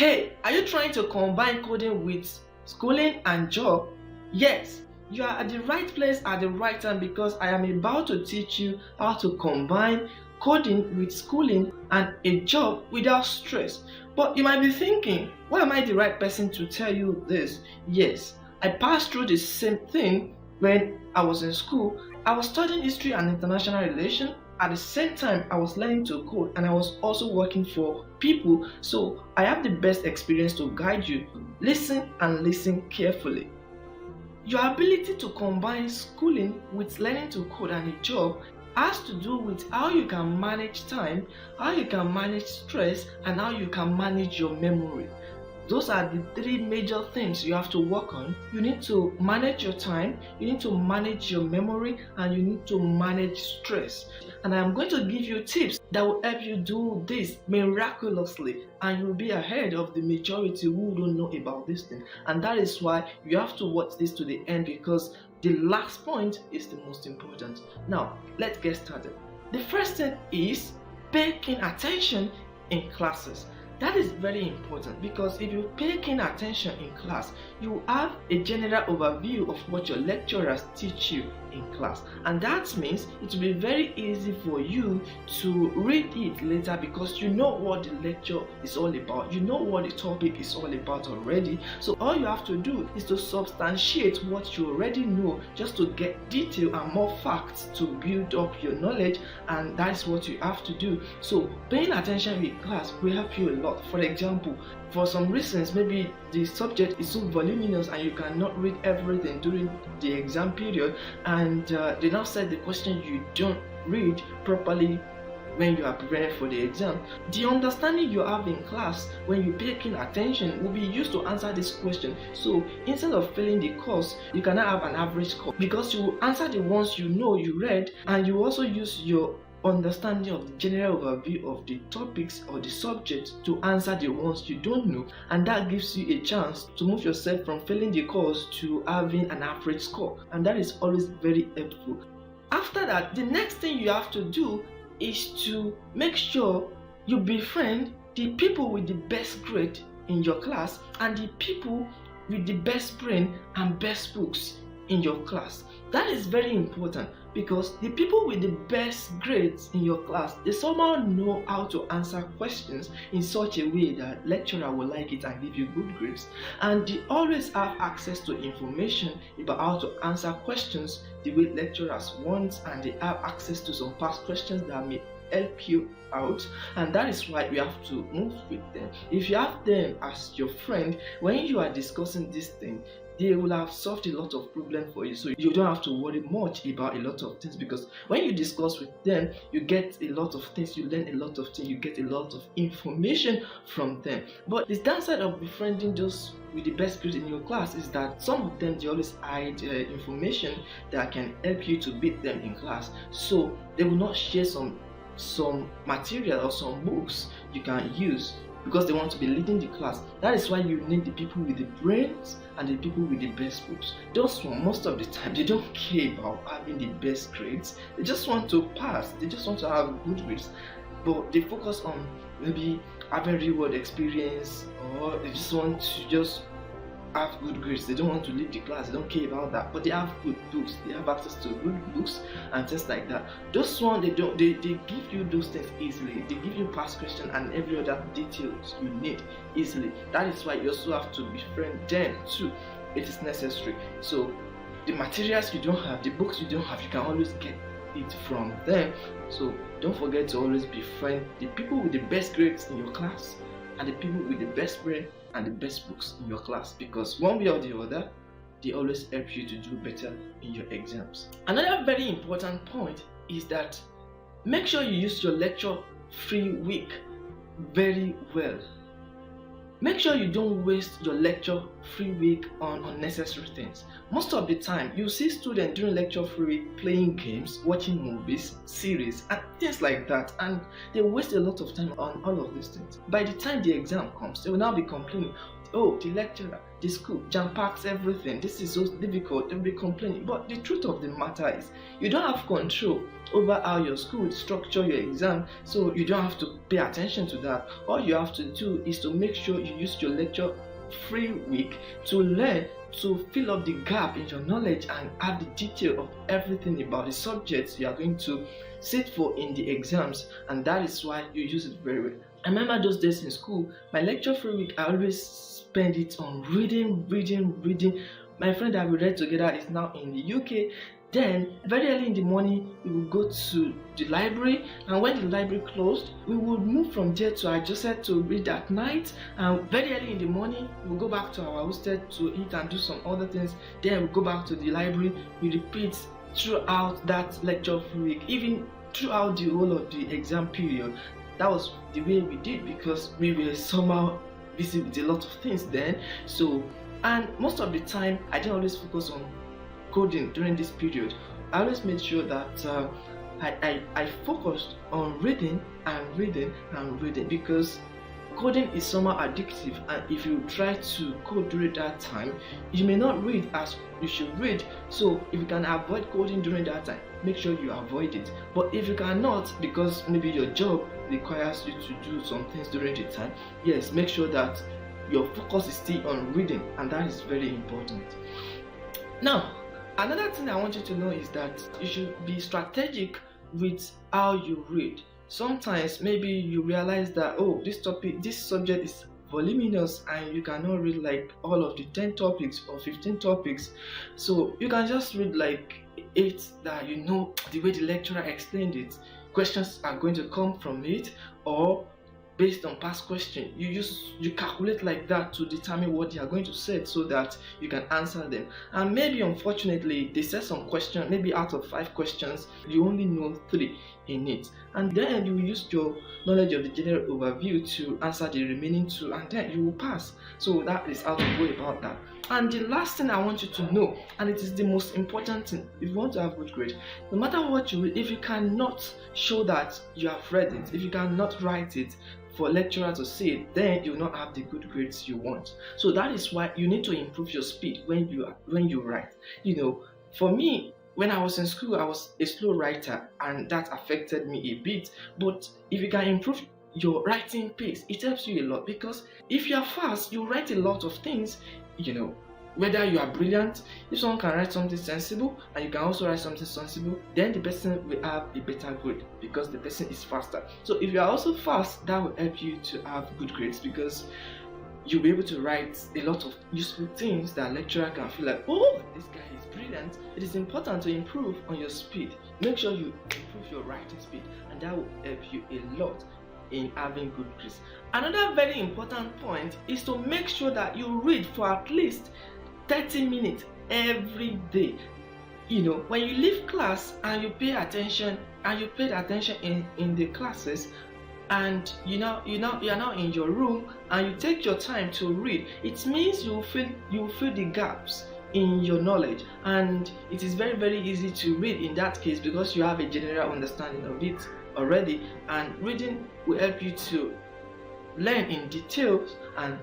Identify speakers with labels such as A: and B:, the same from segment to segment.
A: Hey, are you trying to combine coding with schooling and job? Yes, you are at the right place at the right time because I am about to teach you how to combine coding with schooling and a job without stress. But you might be thinking, why am I the right person to tell you this? Yes, I passed through the same thing when I was in school. I was studying history and international relations. At the same time, I was learning to code and I was also working for people. So I have the best experience to guide you. Listen and listen carefully. Your ability to combine schooling with learning to code and a job has to do with how you can manage time, how you can manage stress, and how you can manage your memory. Those are the three major things you have to work on. You need to manage your time, you need to manage your memory, and you need to manage stress. And I'm going to give you tips that will help you do this miraculously, and you'll be ahead of the majority who don't know about this thing. And that is why you have to watch this to the end, because the last point is the most important. Now, let's get started. The first thing is pay keen attention in classes. That is very important because if you pay keen attention in class, you have a general overview of what your lecturers teach you in class, and that means it will be very easy for you to read it later because you know what the lecture is all about, you know what the topic is all about already. So all you have to do is to substantiate what you already know, just to get detail and more facts to build up your knowledge, and that's what you have to do. So paying attention in class will help you a lot. For example, for some reasons, maybe the subject is so voluminous and you cannot read everything during the exam period, and they now set the question you don't read properly when you are preparing for the exam. The understanding you have in class when you pay keen attention will be used to answer this question. So instead of failing the course, you cannot have an average score because you will answer the ones you know you read, and you also use your understanding of the general overview of the topics or the subject to answer the ones you don't know, and that gives you a chance to move yourself from failing the course to having an average score, and that is always very helpful. After that, the next thing you have to do is to make sure you befriend the people with the best grade in your class and the people with the best brain and best books in your class. That is very important because the people with the best grades in your class, they somehow know how to answer questions in such a way that lecturer will like it and give you good grades, and they always have access to information about how to answer questions the way lecturers want, and they have access to some past questions that may help you out, and that is why you have to move with them. If you have them as your friend, when you are discussing this thing, they will have solved a lot of problems for you, so you don't have to worry much about a lot of things, because when you discuss with them, you get a lot of things, you learn a lot of things, you get a lot of information from them. But the downside of befriending those with the best grades in your class is that some of them, they always hide information that can help you to beat them in class, so they will not share some material or some books you can use because they want to be leading the class. That is why you need the people with the brains and the people with the best books. Those one, most of the time, they don't care about having the best grades. They just want to pass. They just want to have good grades. But they focus on maybe having real world experience, or they just want to just have good grades. They don't want to leave the class. They don't care about that. But they have good books. They have access to good books and things like that. Those one, they give you those things easily. They give you past question and every other details you need easily. That is why you also have to befriend them too. It is necessary. So the materials you don't have, the books you don't have, you can always get it from them. So don't forget to always befriend the people with the best grades in your class and the people with the best brain and the best books in your class, because one way or the other, they always help you to do better in your exams. Another very important point is that make sure you use your lecture free week very well. Make sure you don't waste your lecture free week on unnecessary things. Most of the time, you see students during lecture free week playing games, watching movies, series, and things like that, and they waste a lot of time on all of these things. By the time the exam comes, they will now be complaining, oh, the lecturer, the school jam packs everything, this is so difficult, they'll be complaining. But the truth of the matter is, you don't have control over how your school structure your exam, so you don't have to pay attention to that. All you have to do is to make sure you use your lecture free week to learn, to fill up the gap in your knowledge and add the detail of everything about the subjects you are going to sit for in the exams, and that is why you use it very well. I remember those days in school, my lecture free week, I always spend it on reading. My friend that we read together is now in the UK. Then, very early in the morning, we would go to the library, and when the library closed, we would move from there to Ajose to read at night. And very early in the morning, we would go back to our hostel to eat and do some other things. Then we go back to the library. We repeat throughout that lecture week, even throughout the whole of the exam period. That was the way we did, because we were somehow busy with a lot of things then. So, and most of the time, I didn't always focus on coding during this period. I always made sure that I focused on reading because coding is somehow addictive, and if you try to code during that time, you may not read as you should read. So if you can avoid coding during that time, make sure you avoid it. But if you cannot, because maybe your job requires you to do some things during the time, yes, make sure that your focus is still on reading, and that is very important. Now, another thing I want you to know is that you should be strategic with how you read. Sometimes maybe you realize that, oh, this subject is voluminous and you cannot read like all of the 10 topics or 15 topics. So you can just read like 8 that you know the way the lecturer explained it. Questions are going to come from it, or based on past question, you calculate like that to determine what they are going to say so that you can answer them. And maybe unfortunately they set some question, maybe out of 5 questions you only know 3 in it, and then you will use your knowledge of the general overview to answer the remaining 2, and then you will pass. So that is how to go about that. And the last thing I want you to know, and it is the most important thing if you want to have good grade, no matter what you read, if you cannot show that you have read it, if you cannot write it for a lecturer to see it, then you will not have the good grades you want. So that is why you need to improve your speed when you write. You know, for me, when I was in school, I was a slow writer, and that affected me a bit. But if you can improve your writing pace, it helps you a lot, because if you are fast, you write a lot of things. You know, whether you are brilliant, if someone can write something sensible and you can also write something sensible, then the person will have a better grade because the person is faster. So if you are also fast, that will help you to have good grades, because you'll be able to write a lot of useful things that a lecturer can feel like, oh, this guy is brilliant. It is important to improve on your speed. Make sure you improve your writing speed, and that will help you a lot in having good grades. Another very important point is to make sure that you read for at least 30 minutes every day. You know, when you leave class and you pay attention, and you paid attention in the classes, and you are now in your room and you take your time to read, it means you will fill the gaps in your knowledge, and it is very, very easy to read in that case because you have a general understanding of it already, and reading will help you to learn in details, and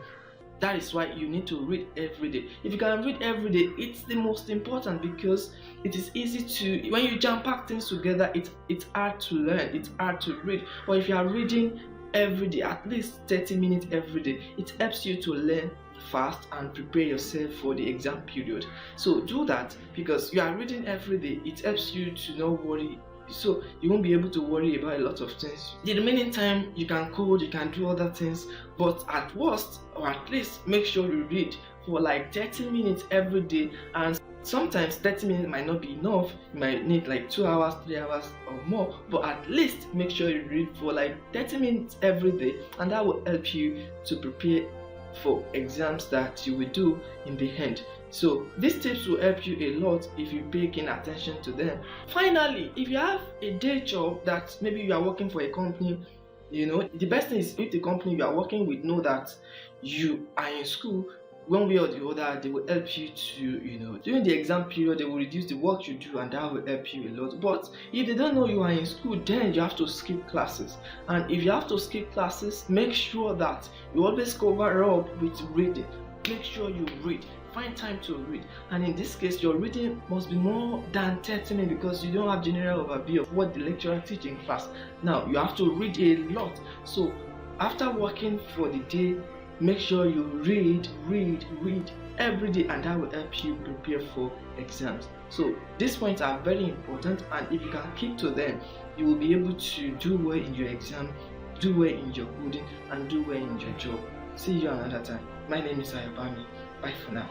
A: that is why you need to read every day. If you can read every day, it's the most important, because it is easy to, when you jam pack things together, it's hard to learn, it's hard to read. But if you are reading every day, at least 30 minutes every day, it helps you to learn fast and prepare yourself for the exam period. So do that, because you are reading every day, it helps you to not worry. So you won't be able to worry about a lot of things. The remaining time you can code, you can do other things, but at worst, or at least, make sure you read for like 30 minutes every day. And sometimes 30 minutes might not be enough, you might need like 2 hours, 3 hours or more, but at least make sure you read for like 30 minutes every day, and that will help you to prepare for exams that you will do in the end. So these tips will help you a lot if you pay keen attention to them. Finally, if you have a day job that maybe you are working for a company, you know, the best thing is if the company you are working with know that you are in school, one way or the other, they will help you to, during the exam period, they will reduce the work you do, and that will help you a lot. But if they don't know you are in school, then you have to skip classes. And if you have to skip classes, make sure that you always cover up with reading. Make sure you read. Find time to read. And in this case, your reading must be more than 30 minutes, because you don't have general overview of what the lecturer teaches in class. Now, you have to read a lot. So after working for the day, make sure you read every day, and that will help you prepare for exams. So these points are very important, and if you can keep to them, you will be able to do well in your exam, do well in your coding, and do well in your job. See you another time. My name is Ayobami. Bye for now.